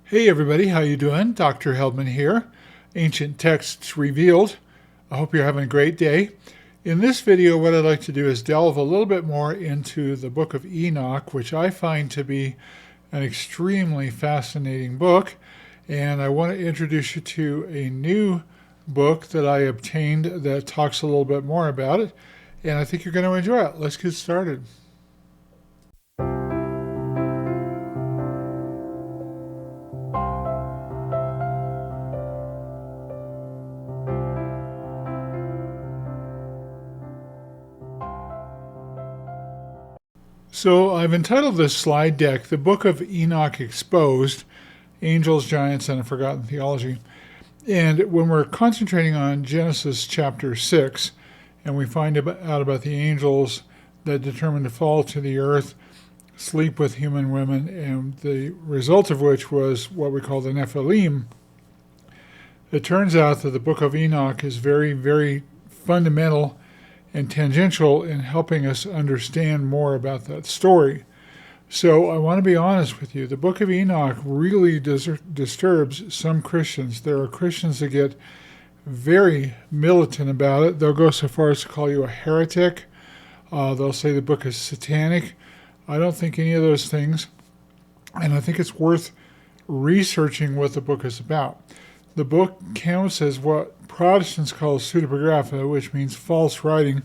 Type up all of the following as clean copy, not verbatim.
Hey everybody, how you doing? Dr. Heldman here. Ancient Texts Revealed. I hope you're having a great day. In this video, what I'd like to do is delve a little bit more into the Book of Enoch, which I find to be an extremely fascinating book. And I want to introduce you to a new book that I obtained that talks a little bit more about it. And I think you're going to enjoy it. Let's get started. So I've entitled this slide deck, The Book of Enoch Exposed, Angels, Giants, and a Forgotten Theology. And when we're concentrating on Genesis chapter 6, and we find out about the angels that determined to fall to the earth, sleep with human women, and the result of which was what we call the Nephilim, it turns out that the Book of Enoch is very, very fundamental and tangential in helping us understand more about that story. So I want to be honest with you. The Book of Enoch really disturbs some Christians. There are Christians that get very militant about it. They'll go so far as to call you a heretic. They'll say the book is satanic. I don't think any of those things. And I think it's worth researching what the book is about. The book counts as what Protestants call pseudepigrapha, which means false writing.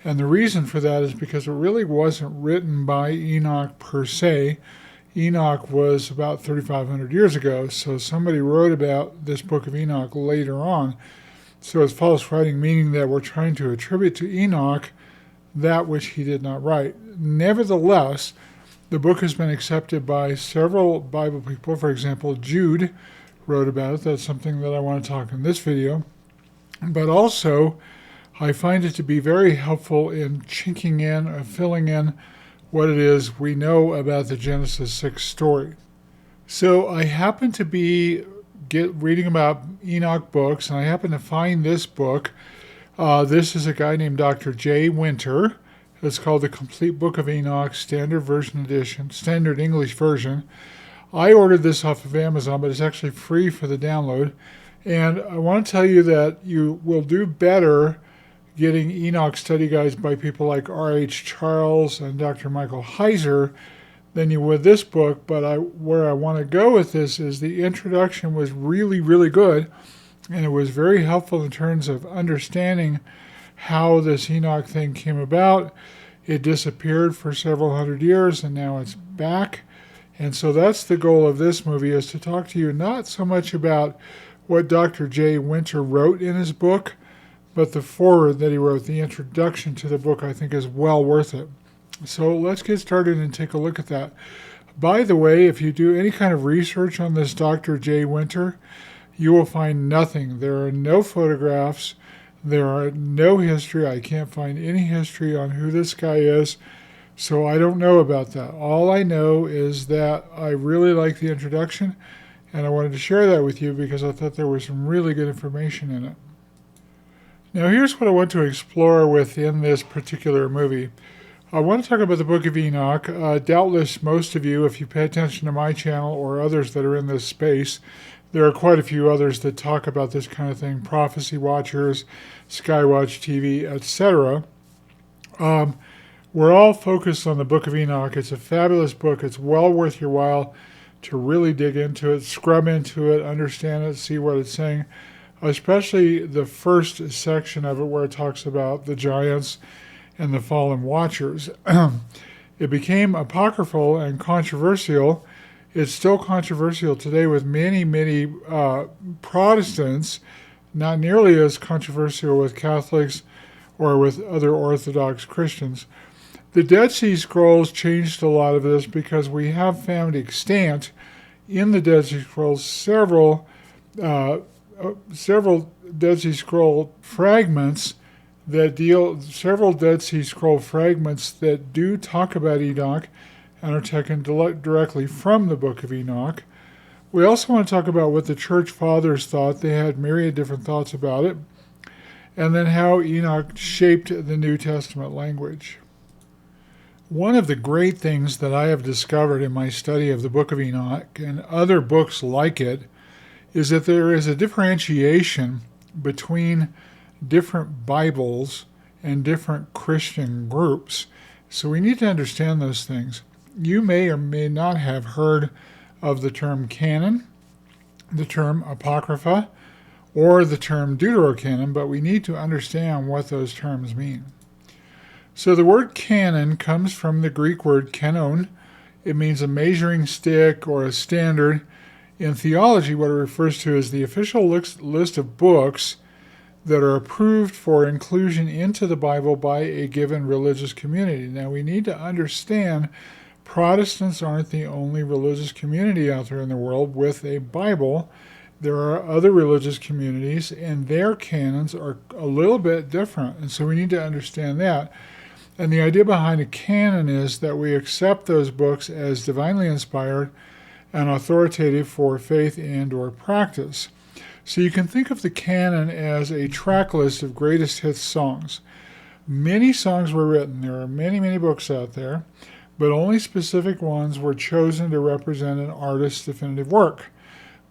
And the reason for that is because it really wasn't written by Enoch per se. Enoch was about 3,500 years ago, so somebody wrote about this Book of Enoch later on. So it's false writing, meaning that we're trying to attribute to Enoch that which he did not write. Nevertheless, the book has been accepted by several Bible people. For example, Jude wrote about it. That's something that I want to talk in this video. But also, I find it to be very helpful in chinking in or filling in what it is we know about the Genesis 6 story. So I happen to be reading about Enoch books, and I happen to find this book. This is a guy named Dr. J. Winter. It's called The Complete Book of Enoch, Standard Version Edition, Standard English Version. I ordered this off of Amazon, but it's actually free for the download. And I want to tell you that you will do better getting Enoch study guides by people like R.H. Charles and Dr. Michael Heiser than you would this book. But where I want to go with this is the introduction was really, really good. And it was very helpful in terms of understanding how this Enoch thing came about. It disappeared for several hundred years, and now it's back. And so that's the goal of this movie, is to talk to you not so much about what Dr. J. Winter wrote in his book, but the foreword that he wrote, the introduction to the book, I think is well worth it. So let's get started and take a look at that. By the way, if you do any kind of research on this Dr. J. Winter, you will find nothing. There are no photographs. There are no history. I can't find any history on who this guy is. So I don't know about that. All I know is that I really like the introduction, and I wanted to share that with you because I thought there was some really good information in it. Now here's what I want to explore within this particular movie. I want to talk about the Book of Enoch. Doubtless most of you, if you pay attention to my channel or others that are in this space, there are quite a few others that talk about this kind of thing, Prophecy Watchers, Skywatch TV, etc. We're all focused on the Book of Enoch. It's a fabulous book. It's well worth your while to really dig into it, scrub into it, understand it, see what it's saying, especially the first section of it where it talks about the giants and the fallen watchers. It became apocryphal and controversial. It's still controversial today with many, many Protestants, not nearly as controversial with Catholics or with other Orthodox Christians. The Dead Sea Scrolls changed a lot of this because we have found extant in the Dead Sea Scrolls several Dead Sea Scroll fragments that do talk about Enoch and are taken directly from the Book of Enoch. We also want to talk about what the Church Fathers thought. They had myriad different thoughts about it. And then how Enoch shaped the New Testament language. One of the great things that I have discovered in my study of the Book of Enoch and other books like it is that there is a differentiation between different Bibles and different Christian groups. So we need to understand those things. You may or may not have heard of the term canon, the term Apocrypha, or the term Deuterocanon, but we need to understand what those terms mean. So the word canon comes from the Greek word canon. It means a measuring stick or a standard. In theology, what it refers to is the official list of books that are approved for inclusion into the Bible by a given religious community. Now, we need to understand Protestants aren't the only religious community out there in the world with a Bible. There are other religious communities, and their canons are a little bit different, and so we need to understand that. And the idea behind a canon is that we accept those books as divinely inspired and authoritative for faith and or practice. So you can think of the canon as a track list of greatest hits songs. Many songs were written. There are many, many books out there, but only specific ones were chosen to represent an artist's definitive work.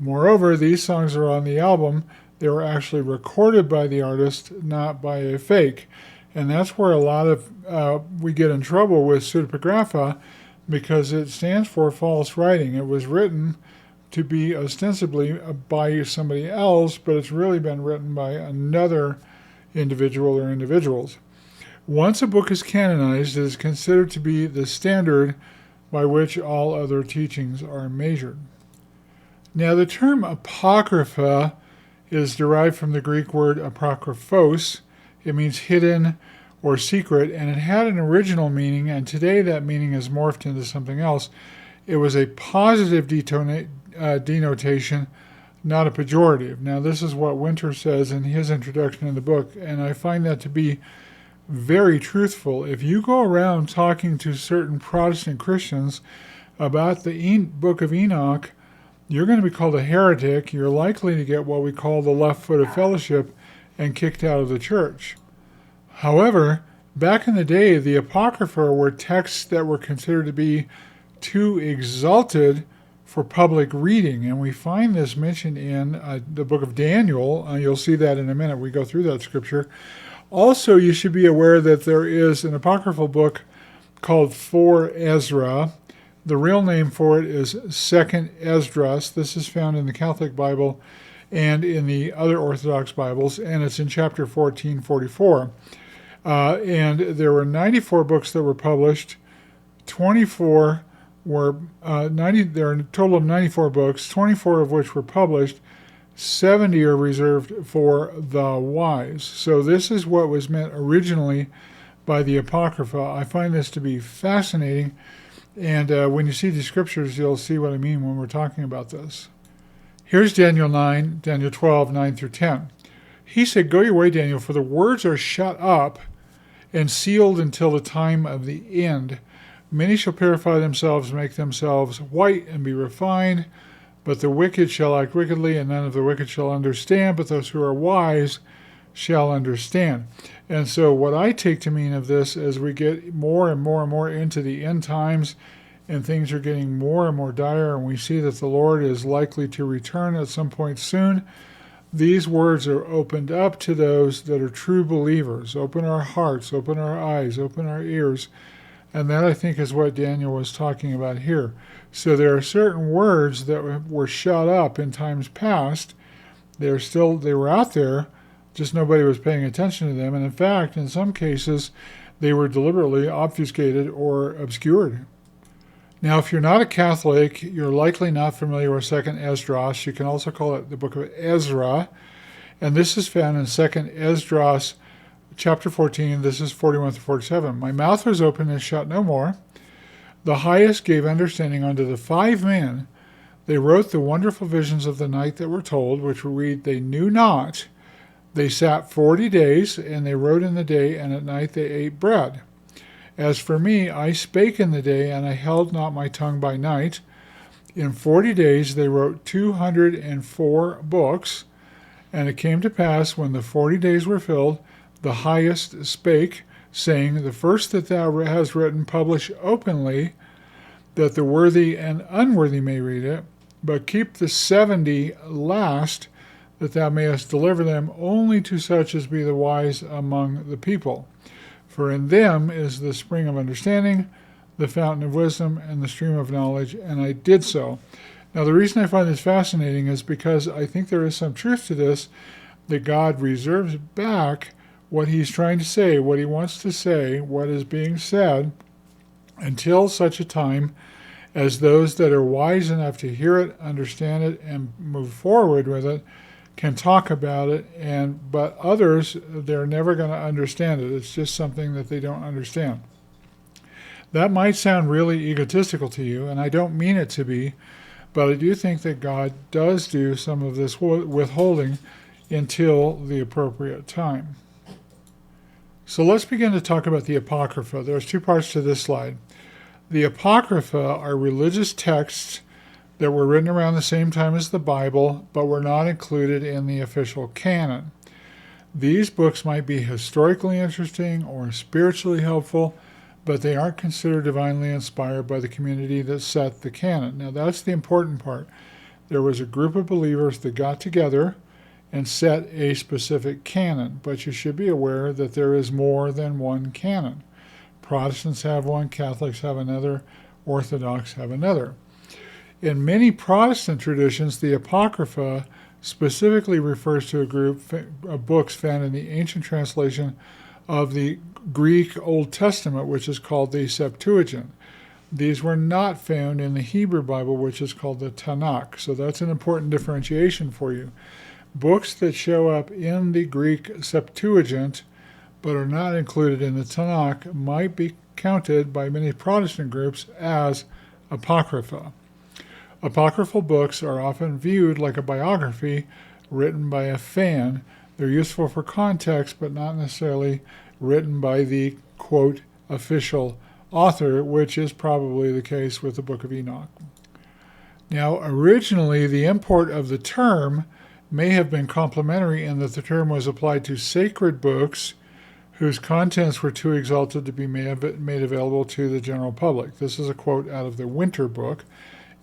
Moreover, these songs are on the album. They were actually recorded by the artist, not by a fake. And that's where a lot of we get in trouble with pseudepigrapha, because it stands for false writing. It was written to be ostensibly by somebody else, but it's really been written by another individual or individuals. Once a book is canonized, it is considered to be the standard by which all other teachings are measured. Now, the term Apocrypha is derived from the Greek word apokryphos. It means hidden or secret, and it had an original meaning, and today that meaning has morphed into something else. It was a positive denotation, not a pejorative. Now, this is what Winter says in his introduction in the book, and I find that to be very truthful. If you go around talking to certain Protestant Christians about the Book of Enoch, you're going to be called a heretic. You're likely to get what we call the left foot of fellowship and kicked out of the church. However, back in the day, the Apocrypha were texts that were considered to be too exalted for public reading, and we find this mentioned in the book of Daniel. You'll see that in a minute. We go through that scripture. Also, you should be aware that there is an apocryphal book called For Ezra. The real name for it is Second Esdras. This is found in the Catholic Bible and in the other Orthodox Bibles, and it's in chapter 1444. And there were 94 books that were published. 24 were there are a total of 94 books, 24 of which were published. 70 are reserved for the wise. So this is what was meant originally by the Apocrypha. I find this to be fascinating, and when you see the scriptures, you'll see what I mean when we're talking about this. Here's Daniel 12, 9 through 10. He said, "Go your way, Daniel, for the words are shut up and sealed until the time of the end. Many shall purify themselves, make themselves white, and be refined. But the wicked shall act wickedly, and none of the wicked shall understand, but those who are wise shall understand." And so what I take to mean of this, as we get more and more and more into the end times, and things are getting more and more dire, and we see that the Lord is likely to return at some point soon, these words are opened up to those that are true believers. Open our hearts, open our eyes, open our ears. And that, I think, is what Daniel was talking about here. So there are certain words that were shut up in times past. They were out there, just nobody was paying attention to them. And in fact, in some cases, they were deliberately obfuscated or obscured. Now, if you're not a Catholic, you're likely not familiar with 2nd Esdras. You can also call it the Book of Ezra. And this is found in 2nd Esdras, chapter 14. This is 41 to 47. "My mouth was open and shut no more. The highest gave understanding unto the 5 men. They wrote the wonderful visions of the night that were told, which we read, they knew not. They sat 40 days, and they wrote in the day, and at night they ate bread. As for me, I spake in the day, and I held not my tongue by night. In 40 days they wrote 204 books. And it came to pass, when the 40 days were filled, the highest spake, saying, "The first that thou hast written publish openly, that the worthy and unworthy may read it, but keep the 70 last, that thou mayest deliver them only to such as be the wise among the people. For in them is the spring of understanding, the fountain of wisdom, and the stream of knowledge, and I did so." Now, the reason I find this fascinating is because I think there is some truth to this, that God reserves back what he's trying to say, what he wants to say, what is being said, until such a time as those that are wise enough to hear it, understand it, and move forward with it can talk about it, but others, they're never going to understand it. It's just something that they don't understand. That might sound really egotistical to you, and I don't mean it to be, but I do think that God does do some of this withholding until the appropriate time. So let's begin to talk about the Apocrypha. There's two parts to this slide. The Apocrypha are religious texts that were written around the same time as the Bible, but were not included in the official canon. These books might be historically interesting or spiritually helpful, but they aren't considered divinely inspired by the community that set the canon. Now, that's the important part. There was a group of believers that got together and set a specific canon, but you should be aware that there is more than one canon. Protestants have one, Catholics have another, Orthodox have another. In many Protestant traditions, the Apocrypha specifically refers to a group of books found in the ancient translation of the Greek Old Testament, which is called the Septuagint. These were not found in the Hebrew Bible, which is called the Tanakh. So that's an important differentiation for you. Books that show up in the Greek Septuagint but are not included in the Tanakh might be counted by many Protestant groups as Apocrypha. Apocryphal books are often viewed like a biography written by a fan. They're useful for context, but not necessarily written by the, quote, official author, which is probably the case with the Book of Enoch. Now, originally, the import of the term may have been complimentary in that the term was applied to sacred books whose contents were too exalted to be made available to the general public. This is a quote out of the Winter Book,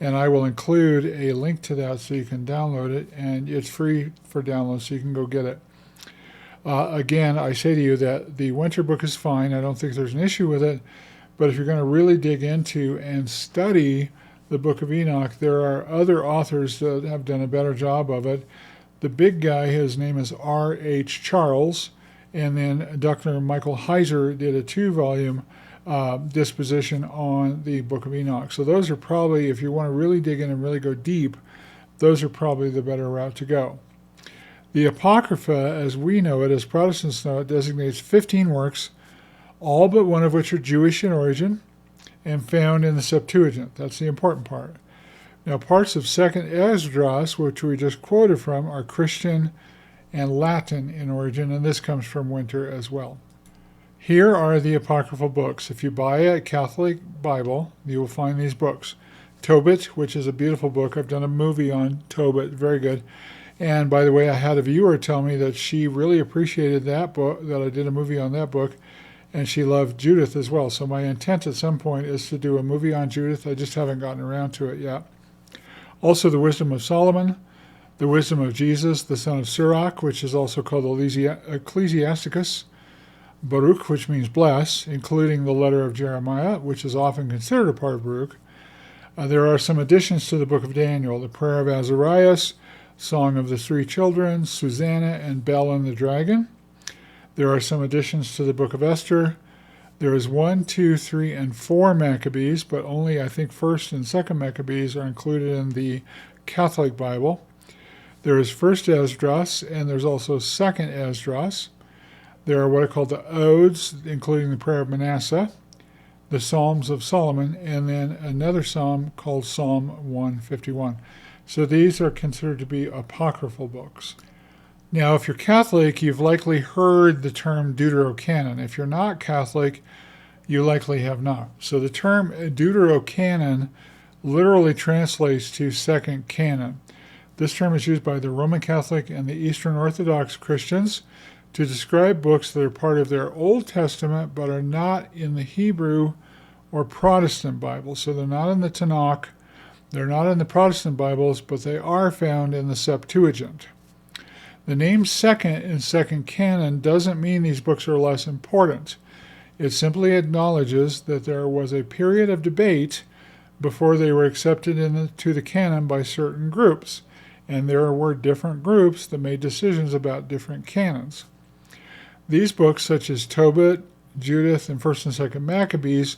and I will include a link to that so you can download it, and it's free for download, so you can go get it. Again, I say to you that the Winter Book is fine. I don't think there's an issue with it, but if you're going to really dig into and study the Book of Enoch, there are other authors that have done a better job of it. The big guy, his name is R.H. Charles, and then Dr. Michael Heiser did a 2-volume disposition on the Book of Enoch. So those are probably, if you want to really dig in and really go deep, those are probably the better route to go. The Apocrypha, as we know it, as Protestants know it, designates 15 works, all but one of which are Jewish in origin and found in the Septuagint. That's the important part. Now, parts of 2nd Esdras, which we just quoted from, are Christian and Latin in origin, and this comes from Winter as well. Here are the Apocryphal books. If you buy a Catholic Bible, you will find these books. Tobit, which is a beautiful book. I've done a movie on Tobit, very good. And by the way, I had a viewer tell me that she really appreciated that book, that I did a movie on that book, and she loved Judith as well. So my intent at some point is to do a movie on Judith. I just haven't gotten around to it yet. Also, the Wisdom of Solomon, the Wisdom of Jesus, the son of Sirach, which is also called Ecclesiasticus, Baruch, which means bless, including the letter of Jeremiah, which is often considered a part of Baruch. There are some additions to the book of Daniel, the prayer of Azarias, Song of the Three Children, Susanna, and Bel and the Dragon. There are some additions to the book of Esther. There is 1, 2, 3, and 4 Maccabees, but only, I think, 1st and 2nd Maccabees are included in the Catholic Bible. There is 1st Esdras, and there's also 2nd Esdras. There are what are called the Odes, including the prayer of Manasseh, the Psalms of Solomon, and then another psalm called Psalm 151. So these are considered to be apocryphal books. Now, if you're Catholic, you've likely heard the term Deuterocanon. If you're not Catholic, you likely have not. So the term Deuterocanon literally translates to second canon. This term is used by the Roman Catholic and the Eastern Orthodox Christians to describe books that are part of their Old Testament but are not in the Hebrew or Protestant Bible. So they're not in the Tanakh, they're not in the Protestant Bibles, but they are found in the Septuagint. The name second in Second Canon doesn't mean these books are less important. It simply acknowledges that there was a period of debate before they were accepted into the canon by certain groups, and there were different groups that made decisions about different canons. These books, such as Tobit, Judith, and 1st and 2nd Maccabees,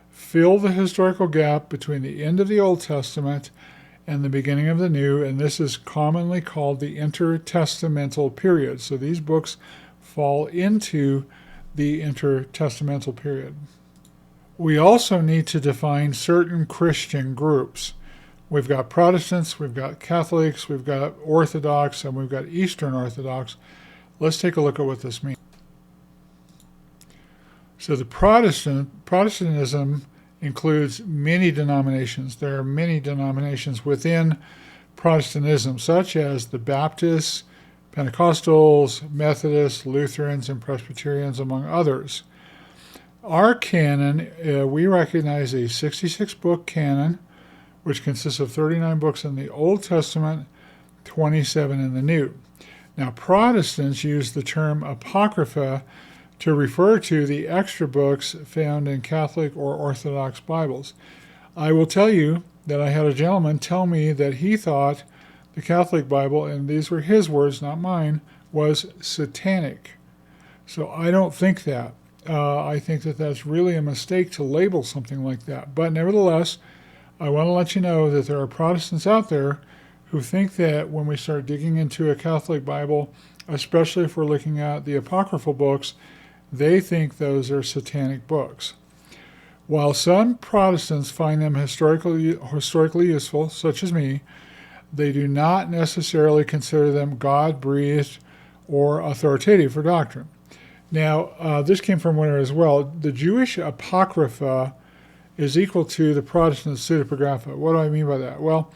fill the historical gap between the end of the Old Testament and the beginning of the New, and this is commonly called the intertestamental period. So these books fall into the intertestamental period. We also need to define certain Christian groups. We've got Protestants, we've got Catholics, we've got Orthodox, and we've got Eastern Orthodox. Let's take a look at what this means. So the Protestantism includes many denominations. There are many denominations within Protestantism, such as the Baptists, Pentecostals, Methodists, Lutherans, and Presbyterians, among others. Our canon, we recognize a 66-book canon, which consists of 39 books in the Old Testament, 27 in the New. Now, Protestants use the term Apocrypha to refer to the extra books found in Catholic or Orthodox Bibles. I will tell you that I had a gentleman tell me that he thought the Catholic Bible, and these were his words, not mine, was satanic. So I don't think that. I think that that's really a mistake to label something like that. But nevertheless, I want to let you know that there are Protestants out there who think that when we start digging into a Catholic Bible, especially if we're looking at the Apocryphal books, they think those are satanic books. While some Protestants find them historically useful, such as me, they do not necessarily consider them God-breathed or authoritative for doctrine. Now, this came from winter as well. The Jewish Apocrypha is equal to the Protestant pseudepigrapha. What do I mean by that? Well,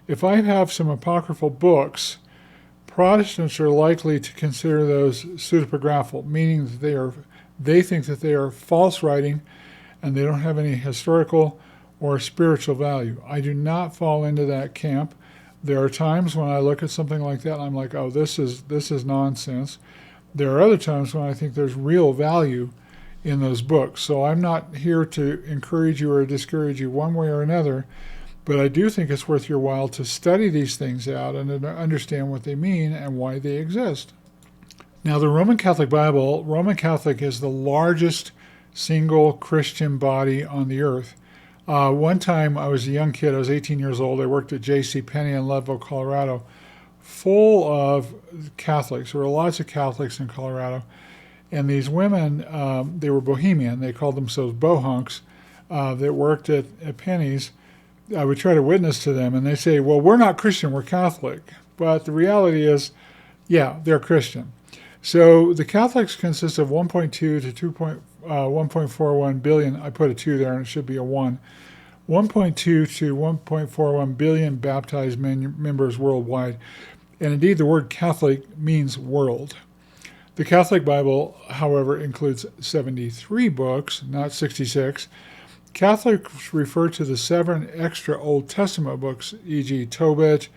if I have some apocryphal books, Protestants are likely to consider those pseudepigraphal, meaning that they think that they are false writing and they don't have any historical or spiritual value. I do not fall into that camp. There are times when I look at something like that and I'm like, oh, this is nonsense. There are other times when I think there's real value in those books. So I'm not here to encourage you or discourage you one way or another, but I do think it's worth your while to study these things out and to understand what they mean and why they exist. Now, the Roman Catholic Bible, Roman Catholic is the largest single Christian body on the earth. One time I was a young kid, I was 18 years old, I worked at J.C. Penney in Leadville, Colorado, full of Catholics. There were lots of Catholics in Colorado. And these women, they were bohemian. They called themselves bohunks that worked at Penny's. I would try to witness to them, and they say, well, we're not Christian, we're Catholic. But the reality is, yeah, they're Christian. So the Catholics consist of 1.2 to 1.41 billion. I put a 2 there, and it should be a 1. 1.2 to 1.41 billion baptized members worldwide. And indeed, the word Catholic means world. The Catholic Bible, however, includes 73 books, not 66. Catholics refer to the 7 extra Old Testament books, e.g. Tobit,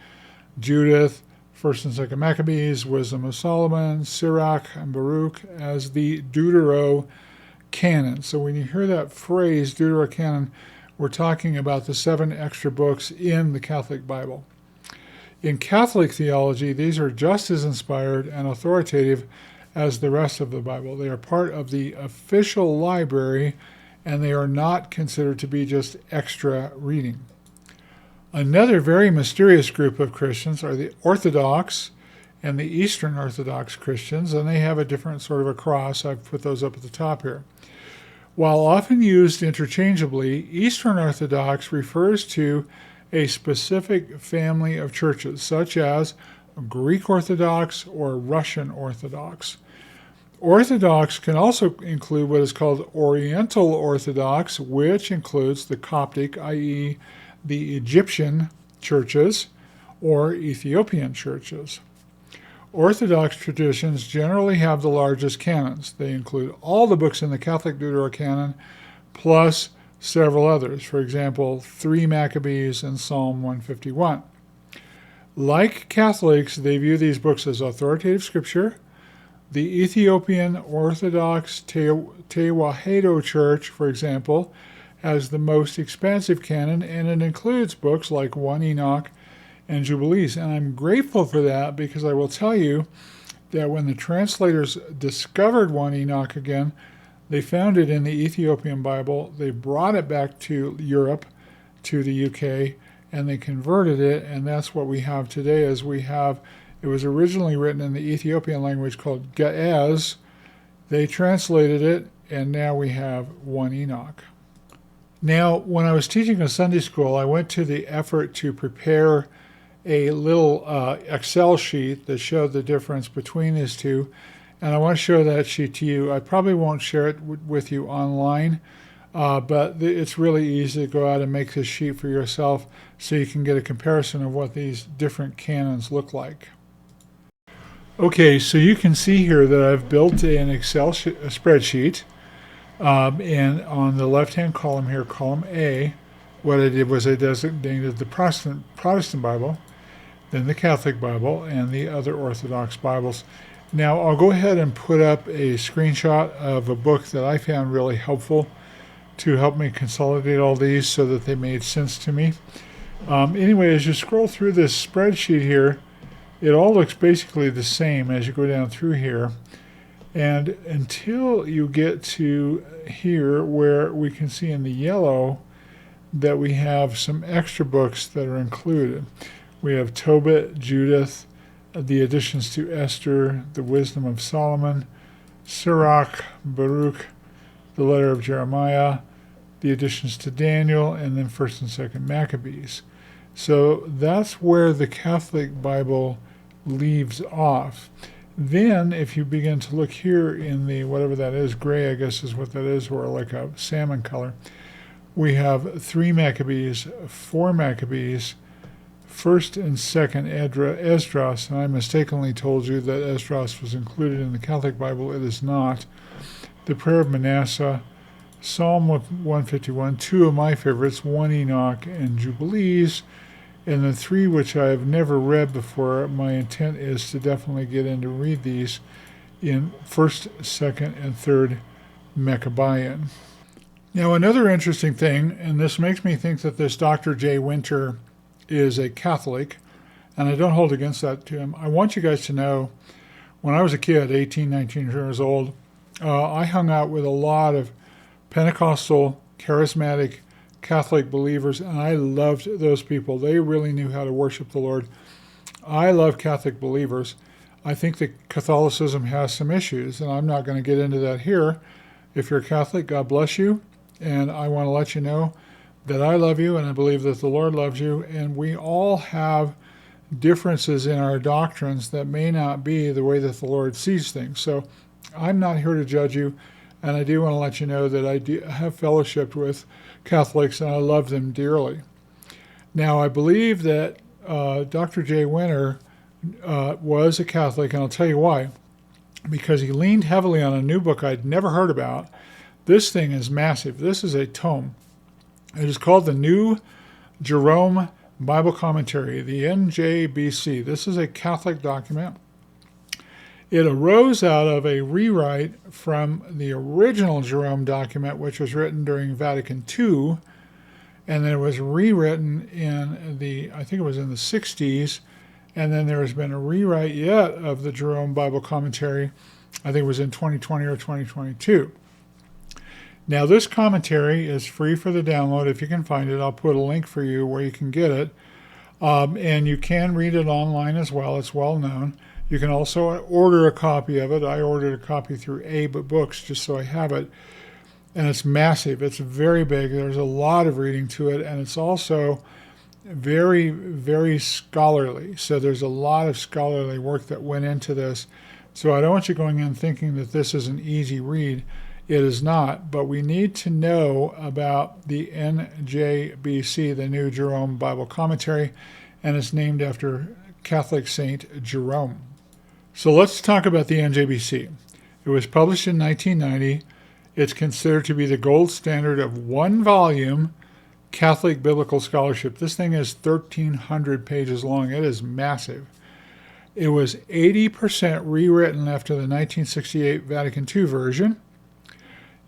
Judith, 1st and 2nd Maccabees, Wisdom of Solomon, Sirach, and Baruch, as the Deuterocanon. So when you hear that phrase, Deuterocanon, we're talking about the 7 extra books in the Catholic Bible. In Catholic theology, these are just as inspired and authoritative as the rest of the Bible. They are part of the official library, and they are not considered to be just extra reading. Another very mysterious group of Christians are the Orthodox and the Eastern Orthodox Christians, and they have a different sort of a cross. I've put those up at the top here. While often used interchangeably, Eastern Orthodox refers to a specific family of churches, such as Greek Orthodox or Russian Orthodox. Orthodox can also include what is called Oriental Orthodox, which includes the Coptic, i.e. the Egyptian churches, or Ethiopian churches. Orthodox traditions generally have the largest canons. They include all the books in the Catholic Deuterocanon, plus several others. For example, 3 Maccabees and Psalm 151. Like Catholics, they view these books as authoritative scripture. The Ethiopian Orthodox Tewahedo Church, for example, has the most expansive canon, and it includes books like 1 Enoch and Jubilees. And I'm grateful for that, because I will tell you that when the translators discovered 1 Enoch again, they found it in the Ethiopian Bible. They brought it back to Europe, to the UK, and they converted it, and that's what we have today. It was originally written in the Ethiopian language called Ge'ez. They translated it, and now we have 1 Enoch. Now, when I was teaching in Sunday school, I went to the effort to prepare a little Excel sheet that showed the difference between these two, and I want to show that sheet to you. I probably won't share it with you online, but it's really easy to go out and make this sheet for yourself so you can get a comparison of what these different canons look like. Okay, so you can see here that I've built an Excel spreadsheet, and on the left-hand column here, column A, what I did was I designated the Protestant Bible, then the Catholic Bible, and the other Orthodox Bibles. Now, I'll go ahead and put up a screenshot of a book that I found really helpful to help me consolidate all these so that they made sense to me. Anyway, as you scroll through this spreadsheet here, it all looks basically the same as you go down through here. And until you get to here, where we can see in the yellow that we have some extra books that are included. We have Tobit, Judith, the additions to Esther, the Wisdom of Solomon, Sirach, Baruch, the letter of Jeremiah, the additions to Daniel, and then 1st and 2nd Maccabees. So that's where the Catholic Bible leaves off. Then, if you begin to look here in the, whatever that is, gray I guess is what that is, or like a salmon color, we have 3 Maccabees, 4 Maccabees, 1st and 2nd Esdras, and I mistakenly told you that Esdras was included in the Catholic Bible. It is not. The Prayer of Manasseh, Psalm 151, 2 of my favorites, 1 Enoch and Jubilees, and the 3 which I have never read before. My intent is to definitely get in to read these in 1st, 2nd, and 3rd Maccabean. Now, another interesting thing, and this makes me think that this Dr. J. Winter is a Catholic, and I don't hold against that to him. I want you guys to know, when I was a kid, 18, 19 years old, I hung out with a lot of Pentecostal, charismatic, Catholic believers, and I loved those people. They really knew how to worship the Lord. I love Catholic believers. I think that Catholicism has some issues, and I'm not going to get into that here. If you're a Catholic, God bless you, and I want to let you know that I love you, and I believe that the Lord loves you, and we all have differences in our doctrines that may not be the way that the Lord sees things. So I'm not here to judge you, and I do want to let you know that I have fellowshiped with Catholics, and I love them dearly. Now, I believe that Dr. J. Winter was a Catholic, and I'll tell you why. Because he leaned heavily on a new book I'd never heard about. This thing is massive. This is a tome. It is called the New Jerome Bible Commentary, the NJBC. This is a Catholic document. It arose out of a rewrite from the original Jerome document, which was written during Vatican II, and then it was rewritten in I think it was in the 60s, and then there has been a rewrite yet of the Jerome Bible Commentary. I think it was in 2020 or 2022. Now, this commentary is free for the download if you can find it. I'll put a link for you where you can get it. And you can read it online as well. It's well known. You can also order a copy of it. I ordered a copy through Books just so I have it. And it's massive. It's very big. There's a lot of reading to it. And it's also very, very scholarly. So there's a lot of scholarly work that went into this. So I don't want you going in thinking that this is an easy read. It is not, but we need to know about the NJBC, the New Jerome Bible Commentary, and it's named after Catholic Saint Jerome. So let's talk about the NJBC. It was published in 1990. It's considered to be the gold standard of one-volume Catholic biblical scholarship. This thing is 1,300 pages long. It is massive. It was 80% rewritten after the 1968 Vatican II version.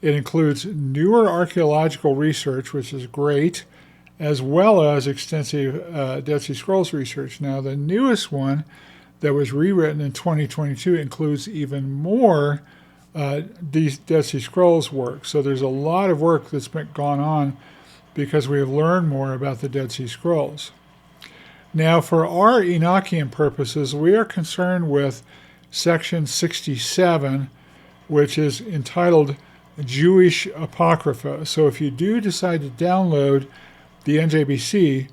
It includes newer archaeological research, which is great, as well as extensive Dead Sea Scrolls research. Now, the newest one that was rewritten in 2022 includes even more Dead Sea Scrolls work. So there's a lot of work that's gone on because we have learned more about the Dead Sea Scrolls. Now, for our Enochian purposes, we are concerned with section 67, which is entitled Jewish Apocrypha. So if you do decide to download the NJBC,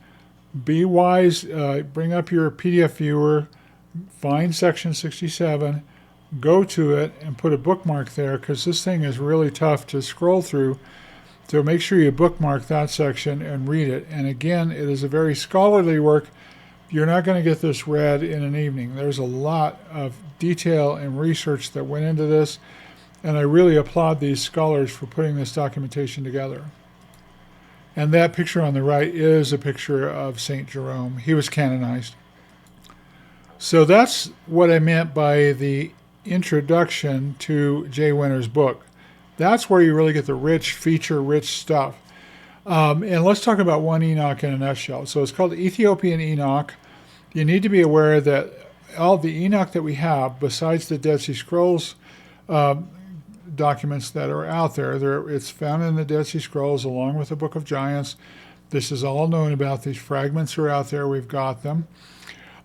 be wise, bring up your PDF viewer, find section 67, go to it, and put a bookmark there, because this thing is really tough to scroll through. So make sure you bookmark that section and read it. And again, it is a very scholarly work. You're not going to get this read in an evening. There's a lot of detail and research that went into this, and I really applaud these scholars for putting this documentation together. And that picture on the right is a picture of St. Jerome. He was canonized. So that's what I meant by the introduction to Jay Winter's book. That's where you really get the rich, feature-rich stuff. And let's talk about one Enoch in a nutshell. So it's called Ethiopian Enoch. You need to be aware that all the Enoch that we have, besides the Dead Sea Scrolls documents that are out there, it's found in the Dead Sea Scrolls along with the Book of Giants. This is all known about. These fragments are out there. We've got them.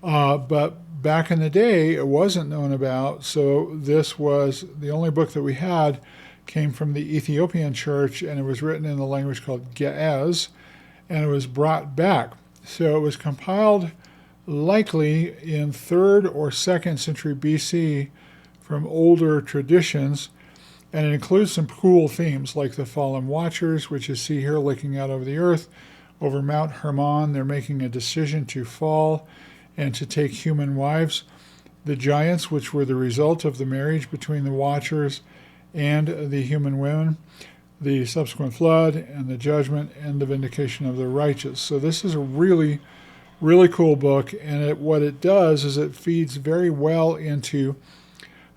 But back in the day, it wasn't known about. So this was the only book that we had came from the Ethiopian church, and it was written in the language called Ge'ez, and it was brought back. So it was compiled likely in 3rd or 2nd century BC from older traditions, and it includes some cool themes like the fallen watchers, which you see here looking out over the earth. Over Mount Hermon, they're making a decision to fall and to take human wives. The giants, which were the result of the marriage between the watchers and the human women, the subsequent flood and the judgment and the vindication of the righteous. So this is a really, really cool book, and what it does is it feeds very well into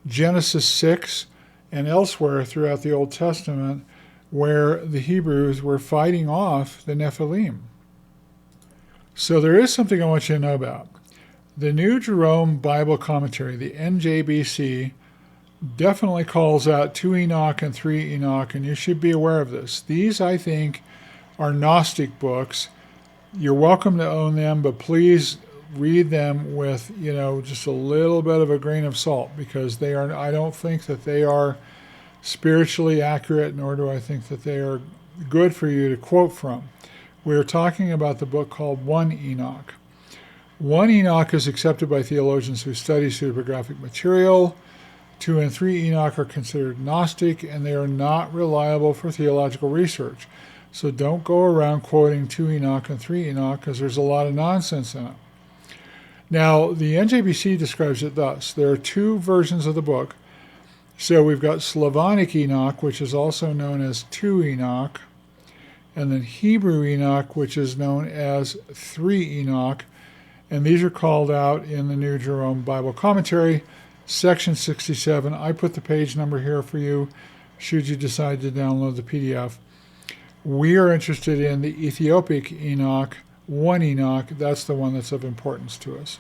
Genesis 6 and elsewhere throughout the Old Testament, where the Hebrews were fighting off the Nephilim. So there is something I want you to know about. The New Jerome Bible Commentary, the NJBC, definitely calls out 2 Enoch and 3 Enoch, and you should be aware of this. These, I think, are Gnostic books. You're welcome to own them, but please read them with, just a little bit of a grain of salt, because I don't think that they are spiritually accurate, nor do I think that they are good for you to quote from. We're talking about the book called 1 Enoch. 1 Enoch is accepted by theologians who study pseudepigraphic material. 2 and 3 Enoch are considered Gnostic, and they are not reliable for theological research. So don't go around quoting 2 Enoch and 3 Enoch, because there's a lot of nonsense in it. Now, the NJBC describes it thus. There are 2 versions of the book. So we've got Slavonic Enoch, which is also known as 2 Enoch, and then Hebrew Enoch, which is known as 3 Enoch, and these are called out in the New Jerome Bible Commentary, section 67. I put the page number here for you, should you decide to download the PDF. We are interested in the Ethiopic Enoch, 1 Enoch. That's the one that's of importance to us.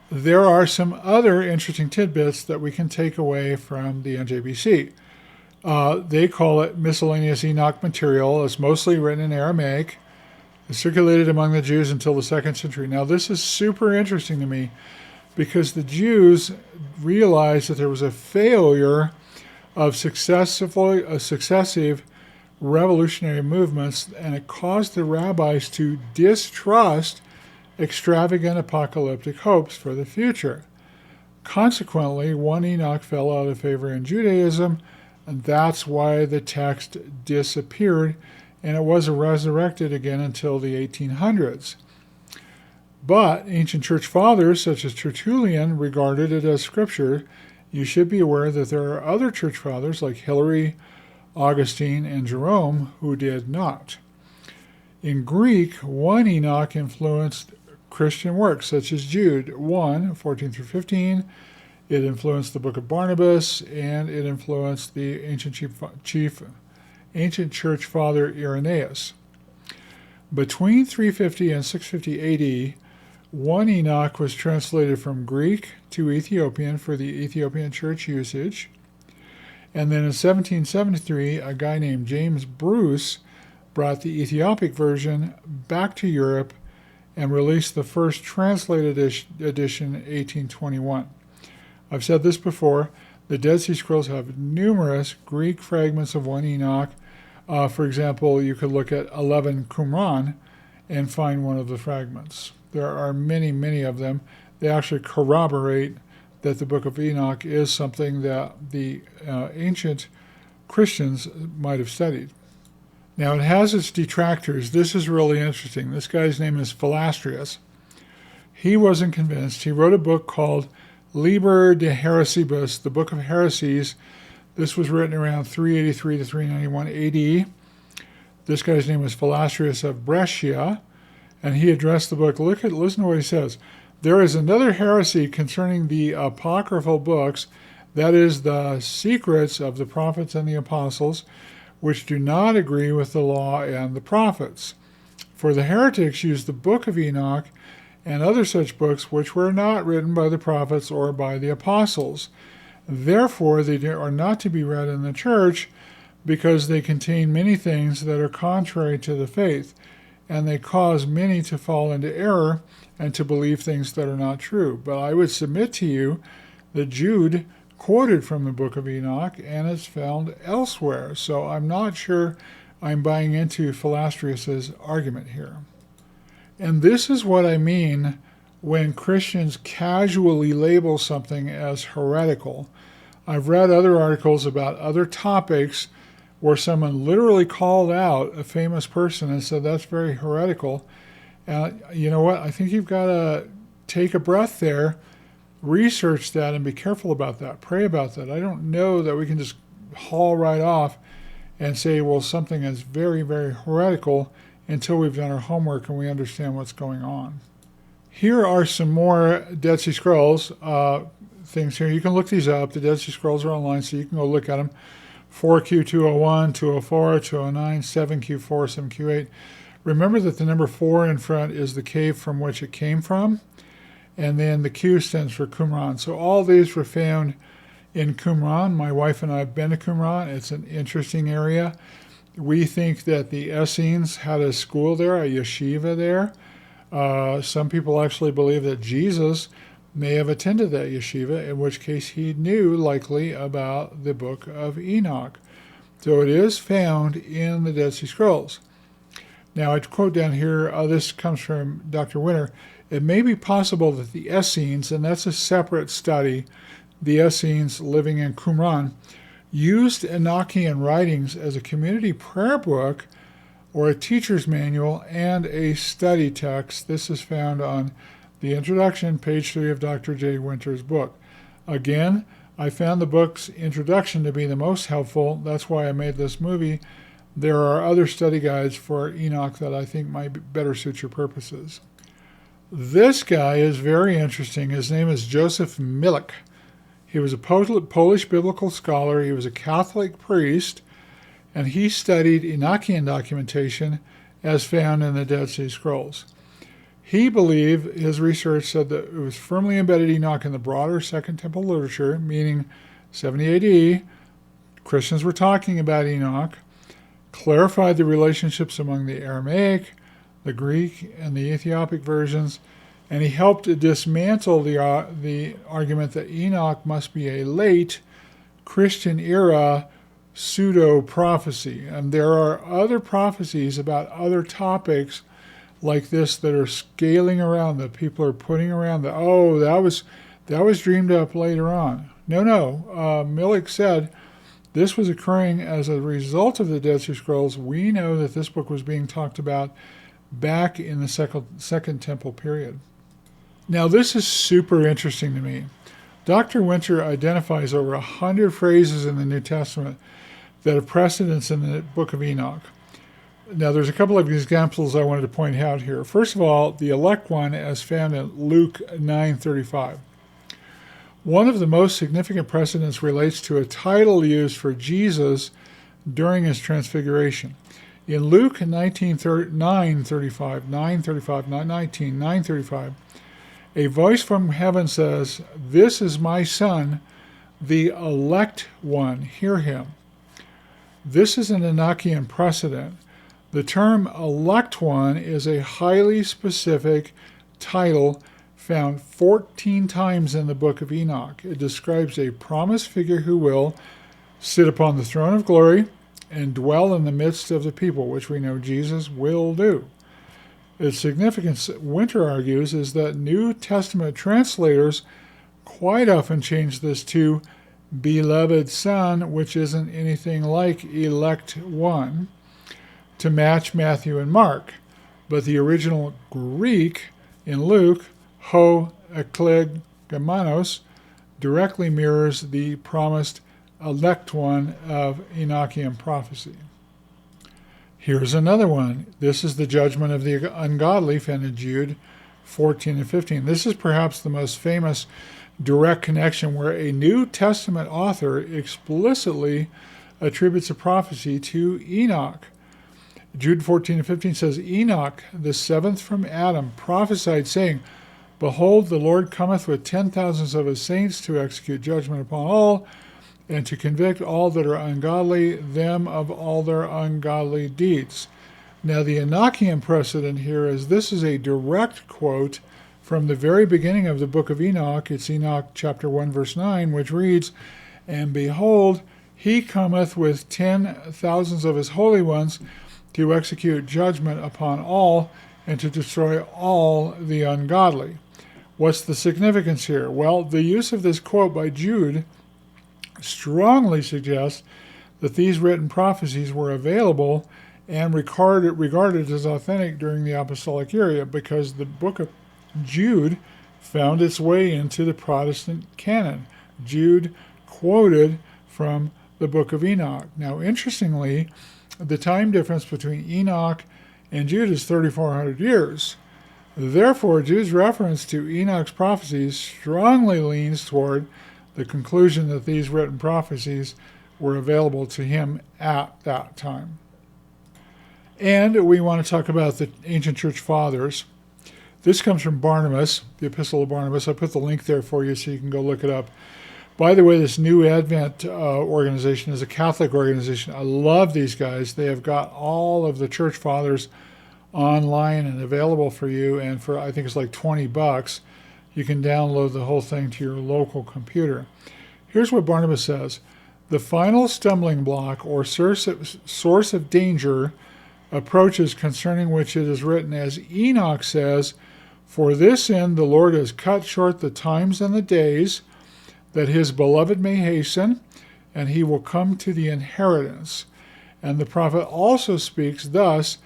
There are some other interesting tidbits that we can take away from the NJBC. They call it miscellaneous Enoch material. It's mostly written in Aramaic. It's circulated among the Jews until the 2nd century. Now, this is super interesting to me, because the Jews realized that there was a failure of successive revolutionary movements, and it caused the rabbis to distrust extravagant apocalyptic hopes for the future. Consequently, 1 Enoch fell out of favor in Judaism, and that's why the text disappeared, and it wasn't resurrected again until the 1800s. But ancient church fathers, such as Tertullian, regarded it as scripture. You should be aware that there are other church fathers like Hilary, Augustine, and Jerome who did not. In Greek, 1 Enoch influenced Christian works such as Jude 1, 14 through 15. It influenced the Book of Barnabas, and it influenced the ancient church father Irenaeus. Between 350 and 650 AD, 1 Enoch was translated from Greek to Ethiopian for the Ethiopian church usage. And then in 1773, a guy named James Bruce brought the Ethiopic version back to Europe and released the first translated edition in 1821. I've said this before, the Dead Sea Scrolls have numerous Greek fragments of 1 Enoch. For example, you could look at 11 Qumran and find one of the fragments. There are many, many of them. They actually corroborate that the Book of Enoch is something that the ancient Christians might have studied. Now, it has its detractors. This is really interesting. This guy's name is Filastrius. He wasn't convinced. He wrote a book called Liber de Heresibus, the Book of Heresies. This was written around 383 to 391 AD. This guy's name was Filastrius of Brescia, and he addressed the book. Listen to what he says. There is another heresy concerning the Apocryphal books, that is, the secrets of the prophets and the apostles, which do not agree with the law and the prophets. For the heretics use the Book of Enoch and other such books which were not written by the prophets or by the apostles. Therefore, they are not to be read in the church, because they contain many things that are contrary to the faith, and they cause many to fall into error and to believe things that are not true. But I would submit to you that Jude quoted from the Book of Enoch, and it's found elsewhere. So I'm not sure I'm buying into Filastrius's argument here. And this is what I mean when Christians casually label something as heretical. I've read other articles about other topics where someone literally called out a famous person and said, that's very heretical. You know what? I think you've got to take a breath there, research that, and be careful about that. Pray about that. I don't know that we can just haul right off and say, well, something is very, very heretical until we've done our homework and we understand what's going on. Here are some more Dead Sea Scrolls things here. You can look these up. The Dead Sea Scrolls are online, so you can go look at them. 4Q201, 204, 209, 7Q4, 7Q8. Remember that the number 4 in front is the cave from which it came from, and then the Q stands for Qumran. So all these were found in Qumran. My wife and I have been to Qumran. It's an interesting area. We think that the Essenes had a school there, a yeshiva there. Some people actually believe that Jesus may have attended that yeshiva, in which case he knew likely about the Book of Enoch. So it is found in the Dead Sea Scrolls. Now, I quote down here, this comes from Dr. Winter, it may be possible that the Essenes, and that's a separate study, the Essenes living in Qumran, used Enochian writings as a community prayer book or a teacher's manual and a study text. This is found on the introduction, page 3 of Dr. J. Winter's book. Again, I found the book's introduction to be the most helpful. That's why I made this movie. There are other study guides for Enoch that I think might better suit your purposes. This guy is very interesting. His name is Joseph Milik. He was a Polish biblical scholar. He was a Catholic priest, and he studied Enochian documentation as found in the Dead Sea Scrolls. He believed, his research said that it was firmly embedded Enoch in the broader Second Temple literature, meaning 70 AD, Christians were talking about Enoch, clarified the relationships among the Aramaic, the Greek, and the Ethiopic versions, and he helped to dismantle the argument that Enoch must be a late Christian era pseudo-prophecy. And there are other prophecies about other topics like this that are scaling around, that people are putting around, that, oh, that was dreamed up later on. No. Milik said this was occurring as a result of the Dead Sea Scrolls. We know that this book was being talked about back in the Second Temple period. Now, this is super interesting to me. Dr. Winter identifies over 100 phrases in the New Testament that have precedence in the Book of Enoch. Now, there's a couple of examples I wanted to point out here. First of all, the elect one as found in Luke 9:35. One of the most significant precedents relates to a title used for Jesus during his transfiguration. In Luke 9:35, a voice from heaven says, "This is my Son, the elect one. Hear him." This is an Enochian precedent. The term elect one is a highly specific title found 14 times in the Book of Enoch. It describes a promised figure who will sit upon the throne of glory and dwell in the midst of the people, which we know Jesus will do. Its significance, Winter argues, is that New Testament translators quite often change this to beloved Son, which isn't anything like elect one, to match Matthew and Mark. But the original Greek in Luke, ho eklegomenos, directly mirrors the promised elect one of Enochian prophecy. Here's another one. This is the judgment of the ungodly, found in Jude 14 and 15. This is perhaps the most famous direct connection where a New Testament author explicitly attributes a prophecy to Enoch. Jude 14 and 15 says, "Enoch, the seventh from Adam, prophesied, saying, Behold, the Lord cometh with 10,000s of his saints to execute judgment upon all, and to convict all that are ungodly, them of all their ungodly deeds." Now, the Enochian precedent here is this is a direct quote from the very beginning of the Book of Enoch. It's Enoch chapter 1, verse 9, which reads, "And behold, he cometh with 10,000s of his holy ones to execute judgment upon all, and to destroy all the ungodly." What's the significance here? Well, the use of this quote by Jude strongly suggests that these written prophecies were available and regarded as authentic during the apostolic era, because the book of Jude found its way into the Protestant canon. Jude quoted from the Book of Enoch. Now, interestingly, the time difference between Enoch and Jude is 3,400 years. Therefore, Jude's reference to Enoch's prophecies strongly leans toward the conclusion that these written prophecies were available to him at that time. And we want to talk about the ancient church fathers. This comes from Barnabas, the Epistle of Barnabas. I put the link there for you so you can go look it up. By the way, this New Advent organization is a Catholic organization. I love these guys. They have got all of the church fathers online and available for you, and for I think it's like $20, you can download the whole thing to your local computer. Here's what Barnabas says: "The final stumbling block or source of danger approaches, concerning which it is written, as Enoch says, For this end the Lord has cut short the times and the days, that his beloved may hasten, and he will come to the inheritance." And the prophet also speaks thus,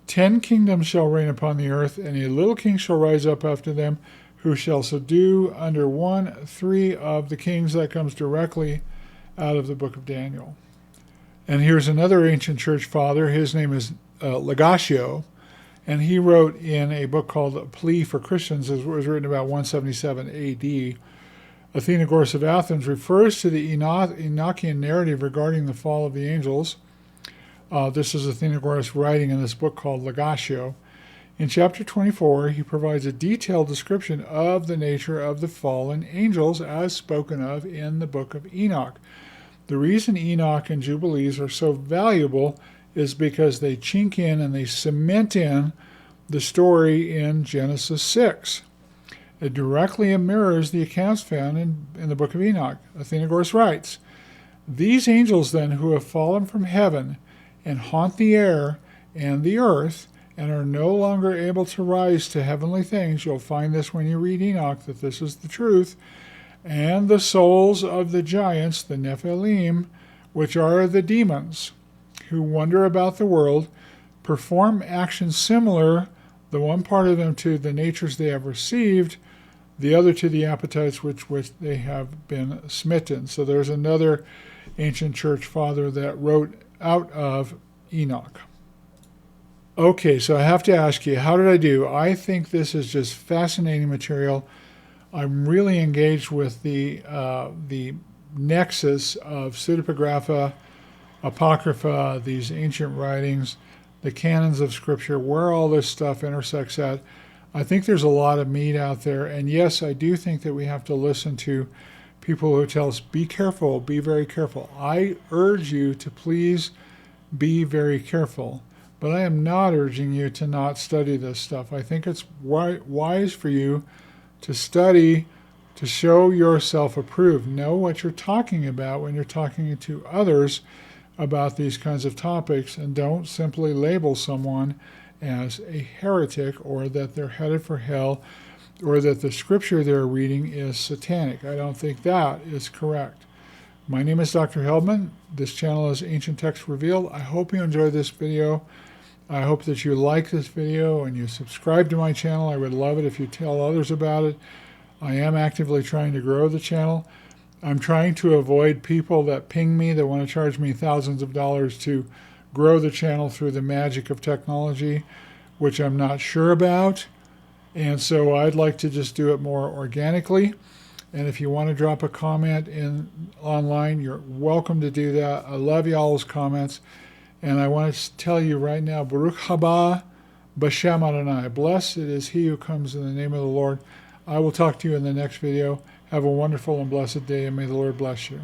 10 kingdoms shall reign upon the earth, and a little king shall rise up after them, who shall subdue under 1/3 of the kings." That comes directly out of the book of Daniel. And here's another ancient church father. His name is Legatio, and he wrote in a book called A Plea for Christians. It was written about 177 AD. Athenagoras of Athens refers to the Enochian narrative regarding the fall of the angels. This is Athenagoras writing in this book called Legatio. In chapter 24, he provides a detailed description of the nature of the fallen angels as spoken of in the book of Enoch. The reason Enoch and Jubilees are so valuable is because they chink in and they cement in the story in Genesis 6. It directly mirrors the accounts found in the book of Enoch. Athenagoras writes, "These angels then who have fallen from heaven and haunt the air and the earth and are no longer able to rise to heavenly things," you'll find this when you read Enoch, that this is the truth, "and the souls of the giants, the Nephilim, which are the demons, who wander about the world, perform actions similar, the one part of them to the natures they have received, the other to the appetites which they have been smitten. So there's another ancient church father that wrote out of Enoch. Okay, so I have to ask you, how did I do? I think this is just fascinating material. I'm really engaged with the nexus of pseudepigrapha, Apocrypha, these ancient writings, the canons of Scripture, where all this stuff intersects at. I think there's a lot of meat out there. And yes, I do think that we have to listen to people who tell us, be careful, be very careful. I urge you to please be very careful. But I am not urging you to not study this stuff. I think it's wise for you to study, to show yourself approved. Know what you're talking about when you're talking to others about these kinds of topics, and don't simply label someone as a heretic or that they're headed for hell or that the scripture they're reading is satanic. I don't think that is correct. My name is Dr. Heldman. This channel is Ancient Text Revealed. I hope you enjoyed this video. I hope that you like this video and you subscribe to my channel. I would love it if you tell others about it. I am actively trying to grow the channel. I'm trying to avoid people that ping me that want to charge me thousands of dollars to grow the channel through the magic of technology, which I'm not sure about. And so I'd like to just do it more organically. And if you want to drop a comment online, you're welcome to do that. I love y'all's comments. And I want to tell you right now, Baruch haba b'shem Adonai. Blessed is he who comes in the name of the Lord. I will talk to you in the next video. Have a wonderful and blessed day, and may the Lord bless you.